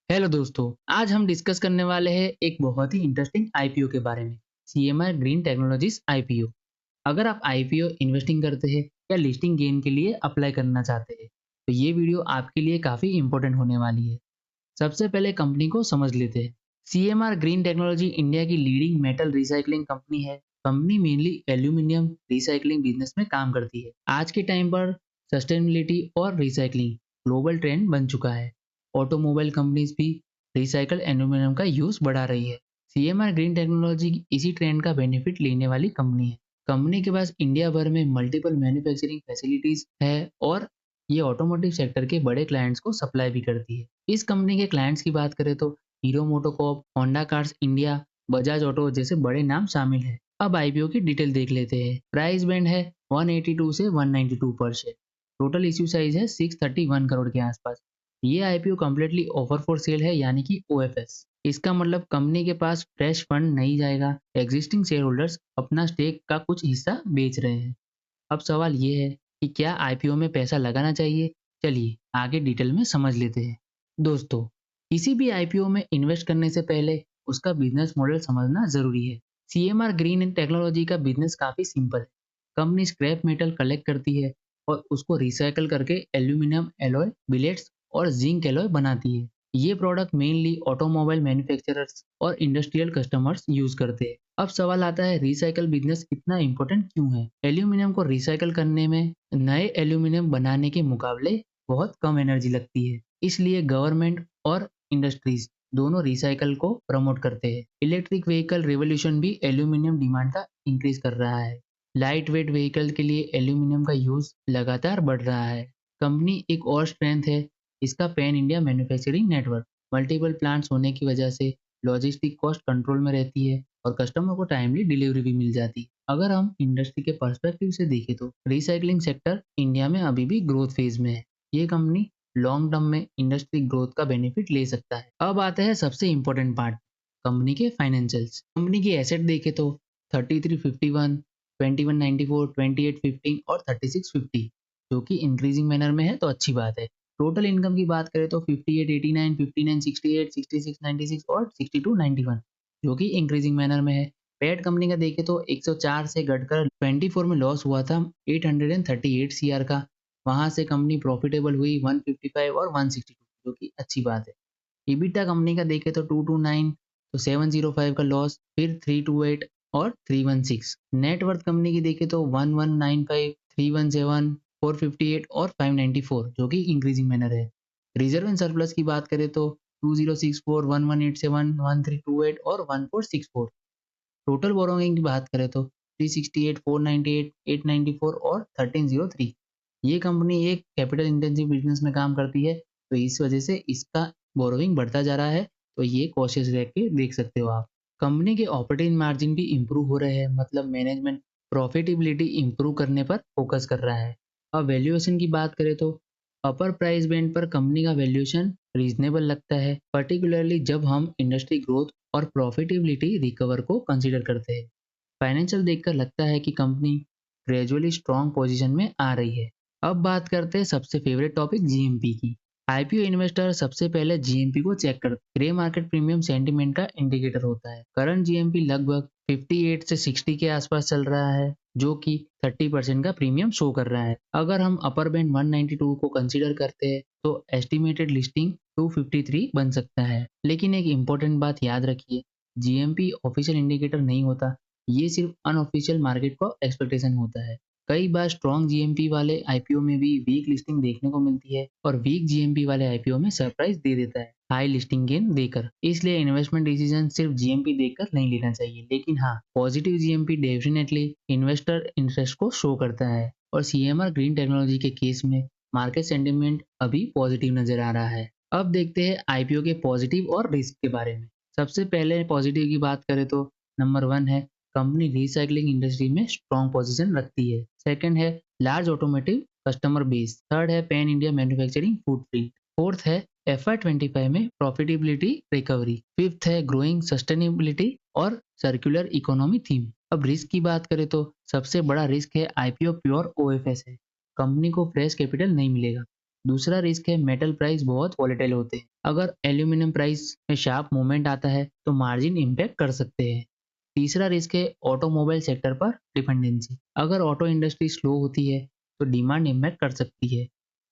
Hello दोस्तों, आज हम डिस्कस करने वाले हैं एक बहुत ही इंटरेस्टिंग आईपीओ के बारे में। CMR green technologies IPO. अगर आप आईपीओ इन्वेस्टिंग करते हैं या लिस्टिंग गेन के लिए अप्लाई करना चाहते हैं तो ये वीडियो आपके लिए काफ़ी इंपॉर्टेंट होने वाली है। सबसे पहले कंपनी को समझ लेते हैं। सीएमआर ग्रीन टेक्नोलॉजी इंडिया की लीडिंग मेटल रिसाइकलिंग कंपनी है। Company mainly aluminium recycling business में काम करती है। आज के टाइम पर सस्टेनेबिलिटी और रिसाइकलिंग ग्लोबल ट्रेंड बन चुका है। ऑटोमोबाइल कंपनीज भी रिसाइकल एल्यूमिनियम का यूज बढ़ा रही है। सीएमआर ग्रीन टेक्नोलॉजी इसी ट्रेंड का बेनिफिट लेने वाली कंपनी है। कंपनी के पास इंडिया भर में मल्टीपल मैन्युफैक्चरिंग फैसिलिटीज है और ये ऑटोमोटिव सेक्टर के बड़े क्लाइंट्स को सप्लाई भी करती है। इस कंपनी के क्लाइंट्स की बात करें तो hero MotoCorp, Honda cars India, Bajaj auto जैसे बड़े नाम शामिल हैं। अब आईपीओ की डिटेल देख लेते हैं। प्राइस बैंड है 182 से 192 पर शेयर। टोटल इश्यू साइज है 631 करोड़ के आसपास। ये IPO completely offer for sale है यानी कि ओएफएस। इसका मतलब कंपनी के पास फ्रेश फंड नहीं जाएगा। एग्जिस्टिंग शेयर होल्डर्स अपना स्टेक का कुछ हिस्सा बेच रहे हैं। अब सवाल ये है कि क्या आईपीओ में पैसा लगाना चाहिए? चलिए आगे डिटेल में समझ लेते हैं। दोस्तों, किसी भी आईपीओ में इन्वेस्ट करने से पहले उसका बिजनेस मॉडल समझना जरूरी है। सीएमआर ग्रीन टेक्नोलॉजी का बिजनेस काफी सिंपल है। कंपनी स्क्रैप मेटल कलेक्ट करती है और उसको रिसाइकल करके एल्यूमिनियम एलॉय, बिलेट्स और जिंक एलॉय बनाती है। ये प्रोडक्ट मेनली ऑटोमोबाइल मैन्युफैक्चरर्स और इंडस्ट्रियल कस्टमर्स यूज करते हैं। अब सवाल आता है, रिसाइकल बिजनेस इतना इंपॉर्टेंट क्यों है? एल्यूमिनियम को रिसाइकल करने में नए एल्यूमिनियम बनाने के मुकाबले बहुत कम एनर्जी लगती है। इसलिए गवर्नमेंट और इंडस्ट्रीज दोनों रिसाइकल को प्रमोट करते हैं। इलेक्ट्रिक व्हीकल रिवोल्यूशन भी एल्यूमिनियम डिमांड का इंक्रीज कर रहा है। लाइट वेट व्हीकल के लिए एल्यूमिनियम का यूज लगातार बढ़ रहा है। कंपनी एक और स्ट्रेंथ है इसका pan India manufacturing network. Multiple plants होने की वजह से लॉजिस्टिक कॉस्ट कंट्रोल में रहती है और कस्टमर को टाइमली डिलीवरी भी मिल जाती है। अगर हम इंडस्ट्री के पर्सपेक्टिव से देखें तो रिसाइकलिंग सेक्टर इंडिया में अभी भी ग्रोथ फेज में है। ये कंपनी लॉन्ग टर्म में इंडस्ट्री ग्रोथ का बेनिफिट ले सकता है। अब आता है सबसे इंपॉर्टेंट पार्ट, कंपनी के फाइनेंशियल्स। कंपनी की एसेट देखे तो 3351, 2194, 2815 और 3650 जो कि इंक्रीजिंग मैनर में है तो अच्छी बात है। टोटल इनकम की बात करें तो 5889, 5968, 6696 और 6291 जो कि इंक्रीजिंग मैनर में है। पेट कंपनी का देखें तो 104 से घटकर 24 में लॉस हुआ था 838 सीआर का। वहां से कंपनी प्रॉफिटेबल हुई 155 और 162 जो कि अच्छी बात है। इबिटा कंपनी का देखें तो 229, तो 705 का लॉस, फिर 328 और 316। नेटवर्थ कंपनी की देखें तो 1195, 317, 458 और 594 जो कि इंक्रीजिंग मैनर है। रिजर्व एंड सरप्लस की बात करें तो 2064, 1187, 1328 और 1464। टोटल बोरोइंग की बात करें तो 368, 498, 894 और 1303। ये कंपनी एक कैपिटल इंटेंसिव बिजनेस में काम करती है तो इस वजह से इसका बोरोइंग बढ़ता जा रहा है। तो ये कॉशियस रह के देख सकते हो आप। कंपनी के ऑपरेटिंग मार्जिन भी इंप्रूव हो रहे हैं, मतलब मैनेजमेंट प्रॉफिटेबिलिटी इंप्रूव करने पर फोकस कर रहा है। अब वैल्यूएशन की बात करें तो अपर प्राइस बैंड पर कंपनी का वैल्यूएशन रीजनेबल लगता है, पर्टिकुलरली जब हम इंडस्ट्री ग्रोथ और प्रॉफिटेबिलिटी रिकवर को कंसीडर करते हैं। फाइनेंशियल देखकर लगता है कि कंपनी ग्रेजुअली स्ट्रॉन्ग पोजीशन में आ रही है। अब बात करते हैं सबसे फेवरेट टॉपिक जीएमपी की। आईपीओ इन्वेस्टर सबसे पहले जीएमपी को चेक करते हैं। ग्रे मार्केट प्रीमियम सेंटीमेंट का इंडिकेटर होता है। करंट जीएमपी लगभग 58 से 60 के आसपास चल रहा है जो कि 30% का प्रीमियम शो कर रहा है। अगर हम अपर बैंड 192 को कंसीडर करते हैं तो एस्टिमेटेड लिस्टिंग 253 बन सकता है। लेकिन एक इम्पोर्टेंट बात याद रखिए, जीएमपी ऑफिशियल इंडिकेटर नहीं होता, ये सिर्फ अनऑफिशियल मार्केट का एक्सपेक्टेशन होता है। कई बार स्ट्रॉन्ग जीएमपी वाले आईपीओ में भी वीक लिस्टिंग देखने को मिलती है और वीक जीएमपी वाले आईपीओ में सरप्राइज दे देता है हाई लिस्टिंग गेन देकर। इसलिए इन्वेस्टमेंट डिसीजन सिर्फ जीएमपी देखकर नहीं लेना चाहिए, लेकिन हाँ, positive GMP definitely investor interest को शो करता है। और सीएमआर ग्रीन टेक्नोलॉजी के केस में मार्केट सेंटिमेंट अभी पॉजिटिव नजर आ रहा है। अब देखते हैं आईपीओ के पॉजिटिव और रिस्क के बारे में। सबसे पहले पॉजिटिव की बात करें तो नंबर 1 है, कंपनी रिसाइकलिंग इंडस्ट्री में स्ट्रॉन्ग पोजीशन रखती है। सेकंड है, large automotive customer base. Third है, pan India manufacturing footprint. Fourth है, FY25 में प्रॉफिटेबिलिटी रिकवरी। फिफ्थ है, ग्रोइंग सस्टेनेबिलिटी और सर्कुलर इकोनॉमी थीम। अब रिस्क की बात करें तो सबसे बड़ा रिस्क है आईपीओ प्योर ओएफएस है। कंपनी को फ्रेश कैपिटल नहीं मिलेगा। दूसरा रिस्क है मेटल प्राइस बहुत वॉलेटाइल होते हैं। अगर एल्यूमिनियम प्राइस में शार्प मूवमेंट आता है तो मार्जिन इम्पैक्ट कर सकते हैं। तीसरा रिस्क है ऑटोमोबाइल सेक्टर पर डिपेंडेंसी। अगर ऑटो इंडस्ट्री स्लो होती है तो डिमांड इम्पैक्ट कर सकती है।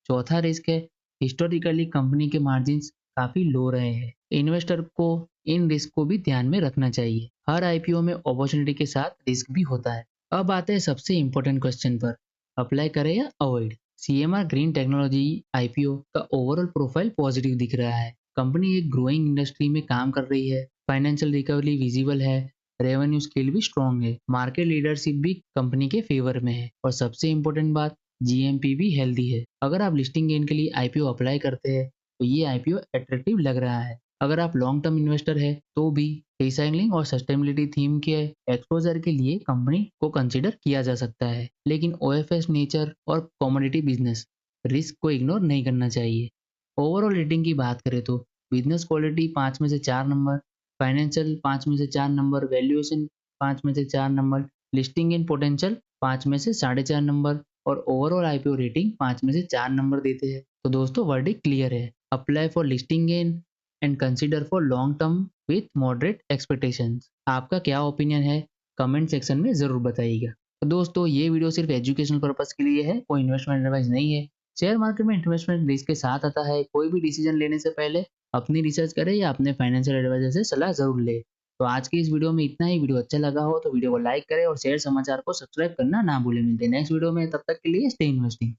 चौथा रिस्क है हिस्टोरिकली कंपनी के मार्जिन्स काफी लो रहे हैं। इन्वेस्टर को इन रिस्क को भी ध्यान में रखना चाहिए। हर आईपीओ में अपॉर्चुनिटी के साथ रिस्क भी होता है। अब आते हैं सबसे इम्पोर्टेंट क्वेश्चन पर, अप्लाई करें या avoid. CMR green technology IPO का ओवरऑल प्रोफाइल पॉजिटिव दिख रहा है। कंपनी एक ग्रोइंग इंडस्ट्री में काम कर रही है, फाइनेंशियल रिकवरी विजिबल है, रेवेन्यू स्केल भी स्ट्रॉन्ग है, मार्केट लीडरशिप भी कंपनी के फेवर में है और सबसे इम्पोर्टेंट बात, जीएमपी भी हेल्दी है। अगर आप लिस्टिंग गेन के लिए आईपीओ अप्लाई करते हैं तो ये आईपीओ अट्रैक्टिव लग रहा है। अगर आप लॉन्ग टर्म इन्वेस्टर है तो भी रिसाइकलिंग और सस्टेनेबिलिटी थीम के एक्सपोजर के लिए कंपनी को कंसीडर किया जा सकता है। लेकिन ओएफएस नेचर और कमोडिटी बिजनेस रिस्क को इग्नोर नहीं करना चाहिए। ओवरऑल रेटिंग की बात करें तो बिजनेस क्वालिटी 5 में से 4 नंबर, फाइनेंशियल 5 में से 4 नंबर, वैल्यूएशन 5 में से 4 नंबर, लिस्टिंग इन पोटेंशियल 5 में से 4.5 नंबर और ओवरऑल आईपीओ रेटिंग 5 में से 4 नंबर देते हैं। तो दोस्तों वर्डिक्ट क्लियर है, apply for listing gain and consider for long term with moderate expectations. आपका क्या ओपिनियन है कमेंट सेक्शन में जरूर बताइएगा। तो दोस्तों ये वीडियो सिर्फ एजुकेशनल पर्पस के लिए है, कोई इन्वेस्टमेंट एडवाइस नहीं है। शेयर मार्केट में इन्वेस्टमेंट रिस्क के साथ आता है। कोई भी डिसीजन लेने से पहले अपनी रिसर्च करें या अपने फाइनेंशियल एडवाइजर से सलाह जरूर ले। तो आज की इस वीडियो में इतना ही। वीडियो अच्छा लगा हो तो वीडियो को लाइक करें और शेयर समाचार को सब्सक्राइब करना ना भूलें। मिलते हैं नेक्स्ट वीडियो में, तब तक के लिए स्टे इन्वेस्टिंग।